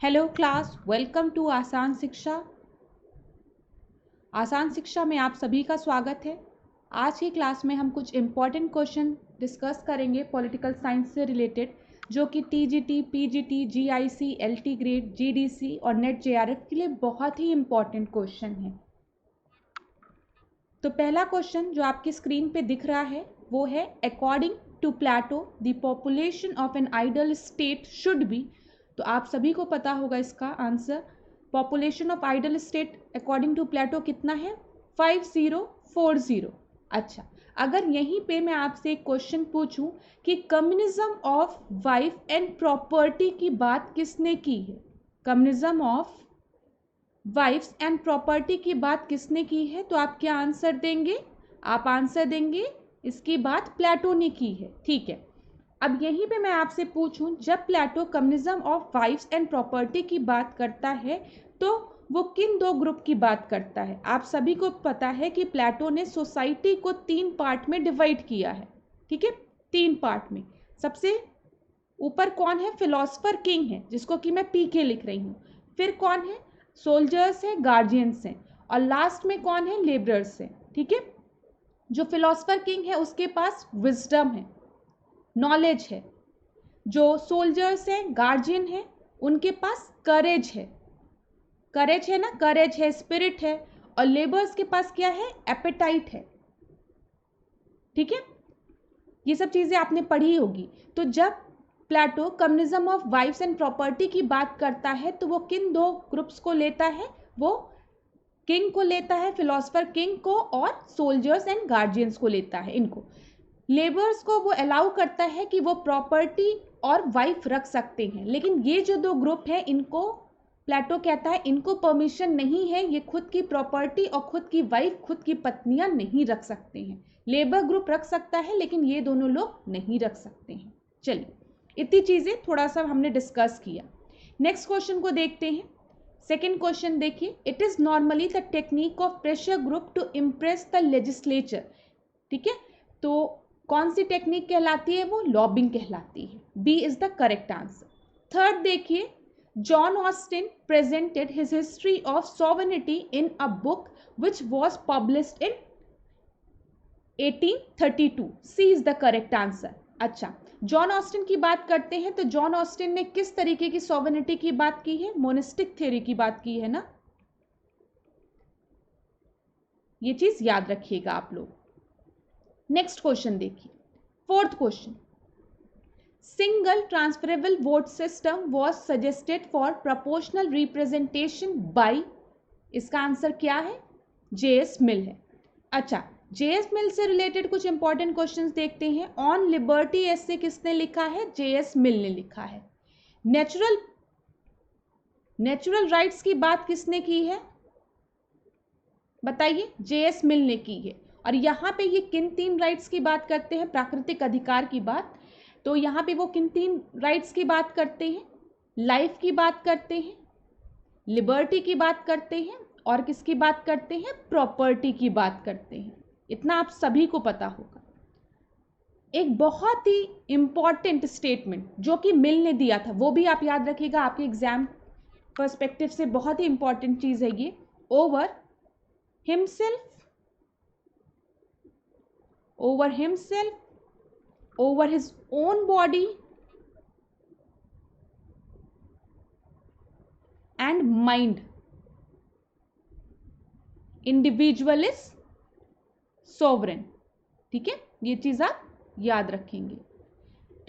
Hello class, welcome to आसान शिक्षा। आसान शिक्षा में आप सभी का स्वागत है। आज की क्लास में हम कुछ इम्पॉर्टेंट क्वेश्चन डिस्कस करेंगे पॉलिटिकल साइंस से रिलेटेड, जो कि TGT, PGT, GIC, LT grade, GDC और नेट जेआरएफ के लिए बहुत ही इम्पॉर्टेंट क्वेश्चन है। तो पहला क्वेश्चन जो आपकी स्क्रीन पे दिख रहा है वो है, according to Plato the population of an ideal state should be. तो आप सभी को पता होगा इसका answer. Population of ideal state according to Plato कितना है? 5040। अच्छा, अगर यहीं पे मैं आपसे एक क्वेश्चन पूछूं कि communism of wife and property की बात किसने की है? Communism of wives and property की बात किसने की है? तो आप क्या आंसर देंगे? आप आंसर देंगे इसकी बात प्लेटो ने की है। ठीक है, अब यहीं पे मैं आपसे पूछूं, जब Plato communism of wives and property की बात करता है तो वो किन दो ग्रुप की बात करता है? आप सभी को पता है कि प्लेटो ने सोसाइटी को 3 पार्ट में डिवाइड किया है। ठीक है, 3 पार्ट में। सबसे ऊपर कौन है? फिलोसफर किंग है, जिसको कि मैं पी के लिख रही हूँ। फिर कौन है? सोल्जर्स हैं, गार्जियंस हैं, और लास्ट में कौन है? लेबरर्स हैं। ठीक है, जो फिलोसफर किंग है उसके पास विजडम है, नॉलेज है। जो सोल्जर्स हैं, गार्जियन है, उनके पास करेज है। करेज है ना, करेज है, स्पिरिट है। और लेबर्स के पास क्या है? एपेटाइट है। ठीक है, ये सब चीजें आपने पढ़ी होगी। तो जब Plato communism of wives and property की बात करता है तो वो किन दो ग्रुप्स को लेता है? वो किंग को लेता है, फिलोसफर किंग को, और सोल्जर्स एंड गार्जियंस को लेता है। इनको लेबर्स को वो अलाउ करता है कि वो प्रॉपर्टी और वाइफ रख सकते हैं, लेकिन ये जो दो ग्रुप है इनको प्लेटो कहता है इनको परमिशन नहीं है, ये खुद की प्रॉपर्टी और खुद की वाइफ, खुद की पत्नियां नहीं रख सकते हैं। लेबर ग्रुप रख सकता है लेकिन ये दोनों लोग नहीं रख सकते हैं। चलिए, इतनी चीजें थोड़ा सा हमने डिस्कस किया। नेक्स्ट क्वेश्चन को देखते हैं। सेकेंड क्वेश्चन देखिए, it is normally the technique of pressure group to impress the legislature. ठीक है, तो कौन सी टेक्निक कहलाती है? वो लॉबिंग कहलाती है। B is the correct answer. Third देखिए, John Austin presented his history of sovereignty in a book which was published in 1832. C is the correct answer. अच्छा, जॉन ऑस्टिन की बात करते हैं तो जॉन ऑस्टिन ने किस तरीके की सॉवरेनिटी की बात की है? मोनिस्टिक थ्योरी की बात की है ना, ये चीज याद रखिएगा आप लोग। नेक्स्ट क्वेश्चन देखिए, fourth question, single transferable vote system was suggested for proportional representation bye. इसका आंसर क्या है? जेएस मिल है। अच्छा, जेएस मिल से रिलेटेड कुछ इंपॉर्टेंट क्वेश्चंस देखते हैं। ऑन लिबर्टी ऐसे किसने लिखा है? जेएस मिल ने लिखा है। नेचुरल राइट्स की बात किसने की है? बताइए। जेएस मिल ने की है। और यहाँ पे ये किन 3 राइट्स की बात करते हैं? प्राकृतिक अधिकार की बात। तो यहाँ पे वो किन 3 राइट्स की बात करते हैं? लाइफ की बात करते हैं, लिबर्टी की बात करते हैं, और किसकी बात करते हैं? प्रॉपर्टी की बात करते हैं। इतना आप सभी को पता होगा। एक बहुत ही इंपॉर्टेंट स्टेटमेंट जो कि मिल ने दिया था, वो भी आप याद रखिएगा, आपके एग्जाम पर्सपेक्टिव से बहुत ही इंपॉर्टेंट चीज है ये। Over himself, over his own body and mind, individual is sovereign। ठीक है, ये चीज आप याद रखेंगे।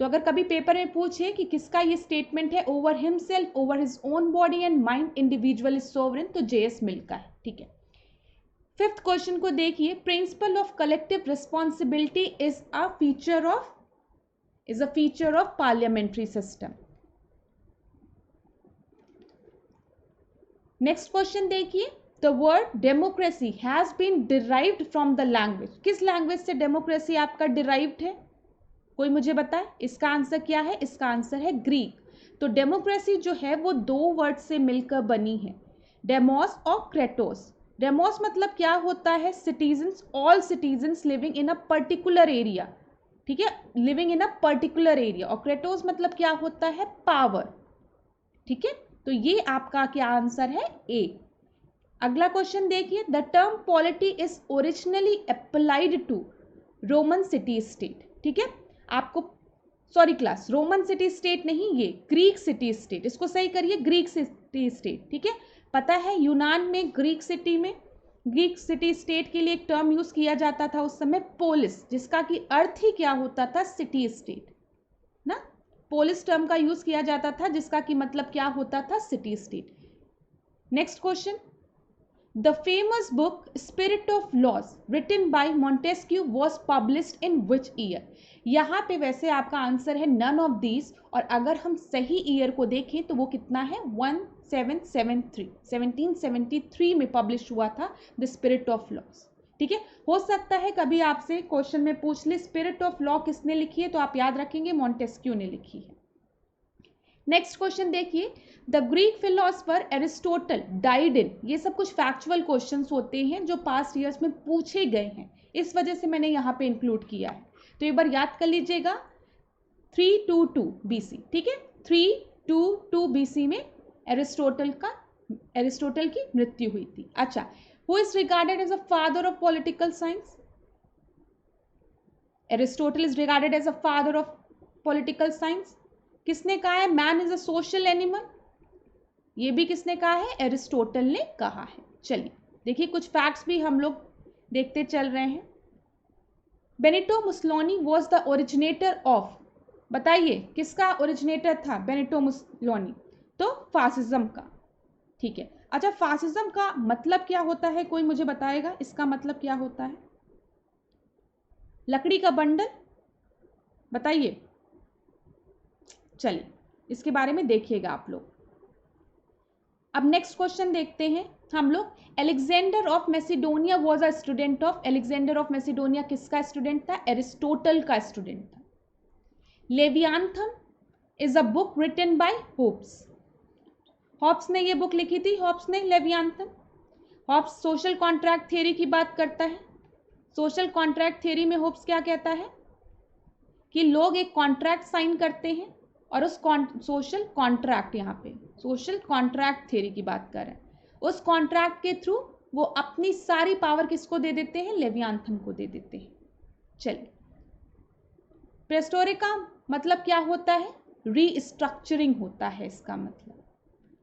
तो अगर कभी पेपर में पूछे कि किसका ये स्टेटमेंट है, over himself, over his own body and mind, individual is sovereign, तो जेएस मिल का है। ठीक है, फिफ्थ क्वेश्चन को देखिए, principle of collective responsibility is a feature of parliamentary system. Next question देखिए, the word democracy has been derived from the language. किस language से डेमोक्रेसी आपका डिराइव्ड है? कोई मुझे बताए इसका आंसर क्या है? इसका आंसर है ग्रीक। तो डेमोक्रेसी जो है वो 2 वर्ड से मिलकर बनी है, डेमोस और क्रेटोस। डेमोस मतलब क्या होता है? Citizens, all citizens living in a particular area. ठीक है, living in a particular area. और क्रेटोस मतलब क्या होता है? पावर। ठीक है, तो ये आपका क्या आंसर है, ए। अगला क्वेश्चन देखिए, the term polity is originally applied to Roman city state. ठीक है, आपको sorry class, Roman city state नहीं, ये ग्रीक सिटी स्टेट, इसको सही करिए, ग्रीक सिटी स्टेट। ठीक है, पता है यूनान में ग्रीक सिटी स्टेट के लिए एक टर्म यूज किया जाता था उस समय, पोलिस, जिसका कि अर्थ ही क्या होता था, सिटी स्टेट ना। पोलिस टर्म का यूज किया जाता था जिसका कि मतलब क्या होता था, city state. Next question, the famous book spirit of laws written by Montesquieu was published in which year. यहाँ पे वैसे आपका आंसर है नन ऑफ दीज, और अगर हम सही ईयर को देखें तो वो कितना है, 1773 में पब्लिश हुआ था द स्पिरिट ऑफ लॉज। ठीक है, हो सकता है कभी आपसे क्वेश्चन में पूछ ले स्पिरिट ऑफ लॉ किसने लिखी है, तो आप याद रखेंगे मॉन्टेस्क्यू ने लिखी है। नेक्स्ट क्वेश्चन देखिए, the Greek philosopher Aristotle died in. ये सब कुछ फैक्चुअल क्वेश्चंस होते हैं जो पास्ट ईयर्स में पूछे गए हैं, इस वजह से मैंने यहाँ पे इंक्लूड किया है। तो एक बार याद कर लीजिएगा, 322 BC। ठीक है, 322 BC में एरिस्टोटल की मृत्यु हुई थी। अच्छा, who is regarded as a father of political science? Aristotle is regarded as a father of political science. किसने कहा है man is a social animal? ये भी किसने कहा है, एरिस्टोटल ने कहा है। चलिए देखिए, कुछ फैक्ट्स भी हम लोग देखते चल रहे हैं। Benito Mussolini was the originator of, बताइए किसका ओरिजिनेटर था बेनिटो मुसोलिनी? तो फासिज्म का। ठीक है, अच्छा फासिज्म का मतलब क्या होता है, कोई मुझे बताएगा इसका मतलब क्या होता है? लकड़ी का बंडल, बताइए। चलिए इसके बारे में देखिएगा आप लोग। अब नेक्स्ट क्वेश्चन देखते हैं हम लोग। Alexander of Macedonia was a student of, Alexander of Macedonia किसका स्टूडेंट था? एरिस्टोटल का स्टूडेंट था। Leviathan is a book written by Hobbes. Hobbes ने ये बुक लिखी थी, हॉब्स ने Leviathan. Hobbes social contract theory की बात करता है। सोशल कॉन्ट्रैक्ट थ्योरी में होब्स क्या कहता है कि लोग एक कॉन्ट्रैक्ट साइन करते हैं, और उस सोशल कॉन्ट्रैक्ट, यहाँ पे सोशल कॉन्ट्रैक्ट थ्योरी की बात कर रहे हैं, उस कॉन्ट्रैक्ट के थ्रू वो अपनी सारी पावर किसको दे देते हैं? लेवियाथन को दे देते हैं। चलिए, प्रेस्टोरिका मतलब क्या होता है? रीस्ट्रक्चरिंग होता है इसका मतलब।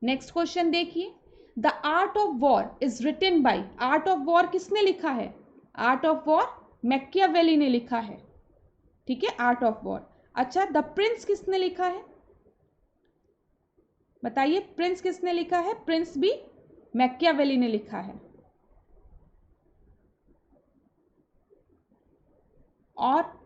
नेक्स्ट क्वेश्चन देखिए, the art of war is written by, art of war किसने लिखा है? आर्ट ऑफ वॉर मैकियावेली ने लिखा है। ठीक है, आर्ट ऑफ वॉर। अच्छा, द प्रिंस किसने लिखा है? बताइए, प्रिंस किसने लिखा है? प्रिंस भी मैकियावेली ने लिखा है। और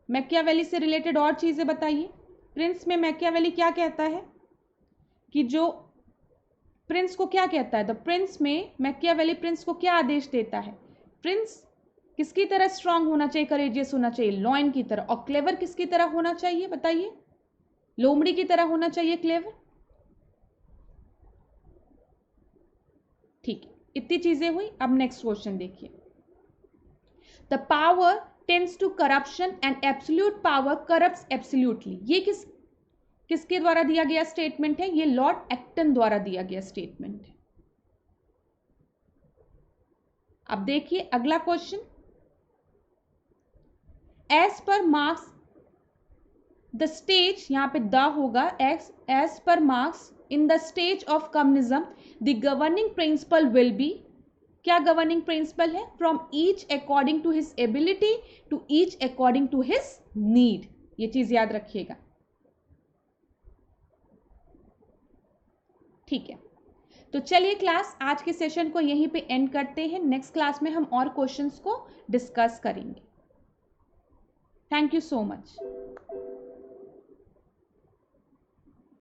मैकियावेली से रिलेटेड और चीजें बताइए। प्रिंस में मैकियावेली क्या कहता है कि जो प्रिंस को क्या कहता है? द प्रिंस में मैकियावेली प्रिंस को क्या आदेश देता है? प्रिंस किसकी तरह स्ट्रांग होना चाहिए, करेजियस होना चाहिए? लॉयन की तरह। और क्लेवर किसकी तरह होना चाहिए, बताइए? लोमड़ी की तरह होना चाहिए क्लेवर। ठीक है, इतनी चीजें हुई। अब नेक्स्ट क्वेश्चन देखिए, the power tends to corruption and absolute power corrupts absolutely. ये किसके द्वारा दिया गया स्टेटमेंट है? ये लॉर्ड एक्टन द्वारा दिया गया स्टेटमेंट है। अब देखिए अगला question, as per Marx the stage, यहां पे द होगा, as per Marx in the stage of communism the governing principle will be, क्या गवर्निंग प्रिंसिपल है? From each according to his ability to each according to his need. ये चीज याद रखिएगा। ठीक है, तो चलिए क्लास आज के सेशन को यहीं पे एंड करते हैं। नेक्स्ट क्लास में हम और क्वेश्चंस को डिस्कस करेंगे। Thank you so much.